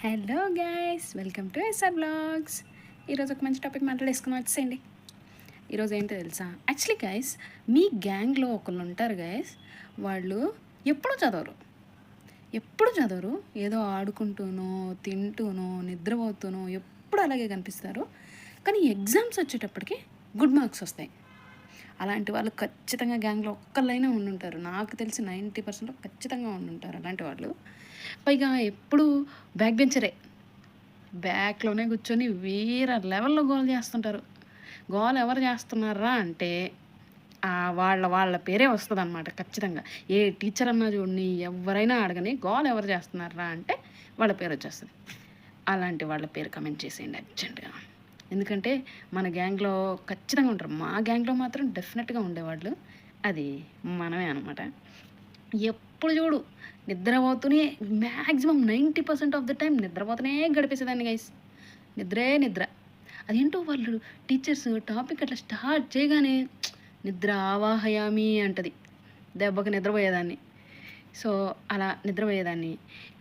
Hello guys, welcome to SR blogs. ఈరోజు ఒక మంచి టాపిక్ మాట్లాడేసుకుని వచ్చేయండి. ఈరోజు ఏంటో తెలుసా? యాక్చువల్లీ గైస్, మీ గ్యాంగ్లో ఒకళ్ళు ఉంటారు గైస్, వాళ్ళు ఎప్పుడు చదవరు, ఏదో ఆడుకుంటూనో తింటూనో నిద్రపోతూనో ఎప్పుడు అలాగే కనిపిస్తారు. కానీ ఎగ్జామ్స్ వచ్చేటప్పటికి గుడ్ మార్క్స్ వస్తాయి. అలాంటి వాళ్ళు ఖచ్చితంగా గ్యాంగ్లో ఒక్కళ్ళైనా ఉండుంటారు. నాకు తెలిసి 90% ఖచ్చితంగా ఉండుంటారు అలాంటి వాళ్ళు. పైగా ఎప్పుడు బ్యాక్ బెంచరే, బ్యాక్లోనే కూర్చొని వేరే లెవెల్లో గోల్ చేస్తుంటారు. గోల్ ఎవరు చేస్తున్నారా అంటే వాళ్ళ పేరే వస్తుంది అనమాట. ఖచ్చితంగా ఏ టీచర్ అన్నా చూడండి, ఎవరైనా అడగని గోల్ ఎవరు చేస్తున్నారా అంటే వాళ్ళ పేరు వచ్చేస్తుంది. అలాంటి వాళ్ళ పేరు కమెంట్ చేసేయండి అర్జెంటుగా. ఎందుకంటే మన గ్యాంగ్లో ఖచ్చితంగా ఉంటారు. మా గ్యాంగ్లో మాత్రం డెఫినెట్గా ఉండేవాళ్ళు అది మనమే అనమాట. ఎప్పుడు చూడు నిద్రపోతూనే, మ్యాక్సిమం 90% ఆఫ్ ద టైం నిద్రపోతూనే గడిపేసేదాన్ని గైస్. నిద్ర. అదేంటో వాళ్ళు టీచర్స్ టాపిక్ అట్లా స్టార్ట్ చేయగానే నిద్ర ఆవాహయామి అంటది, దెబ్బకి నిద్రపోయేదాన్ని. సో అలా నిద్రపోయేదాన్ని.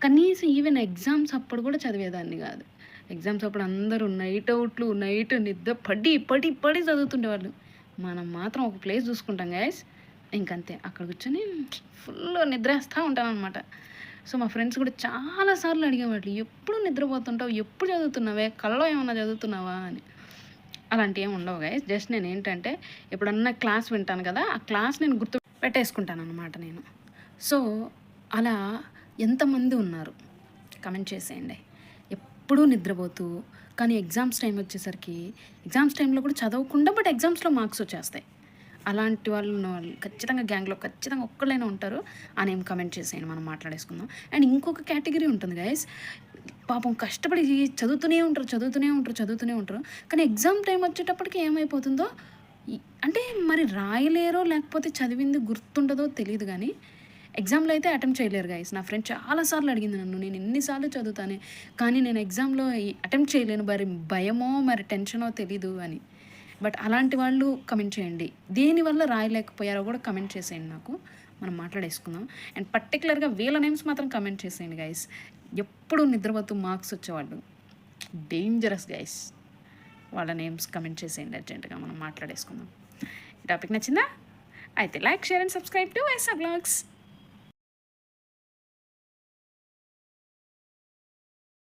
కనీసం ఈవెన్ ఎగ్జామ్స్ అప్పుడు కూడా చదివేదాన్ని కాదు. ఎగ్జామ్స్ అప్పుడు అందరూ నైట్ నిద్ర పడి చదువుతుండేవాళ్ళు. మనం మాత్రం ఒక ప్లేస్ చూసుకుంటాం గైస్, ఇంకంతే అక్కడ కూర్చొని ఫుల్ నిద్రేస్తూ ఉంటాను అనమాట. సో మా ఫ్రెండ్స్ కూడా చాలాసార్లు అడిగేవాళ్ళు, ఎప్పుడు నిద్రపోతుంటావు, ఎప్పుడు చదువుతున్నావే, కళ్ళలో ఏమన్నా చదువుతున్నావా అని. అలాంటివి ఏమి ఉండవు గైస్. జస్ట్ నేను ఏంటంటే ఎప్పుడన్నా క్లాస్ వింటాను కదా, ఆ క్లాస్ నేను గుర్తు పెట్టేసుకుంటాను అనమాట నేను. సో అలా ఎంతమంది ఉన్నారు కమెంట్ చేసేయండి. ఎప్పుడూ నిద్రపోతూ కానీ ఎగ్జామ్స్ టైం వచ్చేసరికి ఎగ్జామ్స్ టైంలో కూడా చదవకుండా బట్ ఎగ్జామ్స్లో మార్క్స్ వచ్చేస్తాయి. అలాంటి వాళ్ళు ఖచ్చితంగా గ్యాంగ్లో ఖచ్చితంగా ఒక్కళ్ళైనా ఉంటారు. ఆ నేమ్ కమెంట్ చేసేయండి, మనం మాట్లాడేసుకుందాం. అండ్ ఇంకొక కేటగిరీ ఉంటుంది గైస్, పాపం కష్టపడి చదువుతూనే ఉంటారు. కానీ ఎగ్జామ్ టైం వచ్చేటప్పటికి ఏమైపోతుందో అంటే మరి రాయలేరో లేకపోతే చదివింది గుర్తుండదో తెలియదు, కానీ ఎగ్జామ్లో అయితే అటెంప్ట్ చేయలేరు గైస్. నా ఫ్రెండ్ చాలాసార్లు అడిగింది నన్ను, నేను ఎన్నిసార్లు చదువుతానే కానీ నేను ఎగ్జామ్లో అటెంప్ట్ చేయలేను, మరి భయమో మరి టెన్షనో తెలీదు అని. బట్ అలాంటి వాళ్ళు కమెంట్ చేయండి, దేనివల్ల రాయలేకపోయారో కూడా కమెంట్ చేసేయండి నాకు, మనం మాట్లాడేసుకుందాం. అండ్ పర్టికులర్గా వీళ్ళ నేమ్స్ మాత్రం కమెంట్ చేసేయండి గైస్. ఎప్పుడు నిద్రపోతూ మార్క్స్ వచ్చేవాళ్ళు డేంజరస్ గైస్. వాళ్ళ నేమ్స్ కమెంట్ చేసేయండి అర్జెంటుగా, మనం మాట్లాడేసుకుందాం. ఈ టాపిక్ నచ్చిందా? అయితే like, share and subscribe to SR blogs.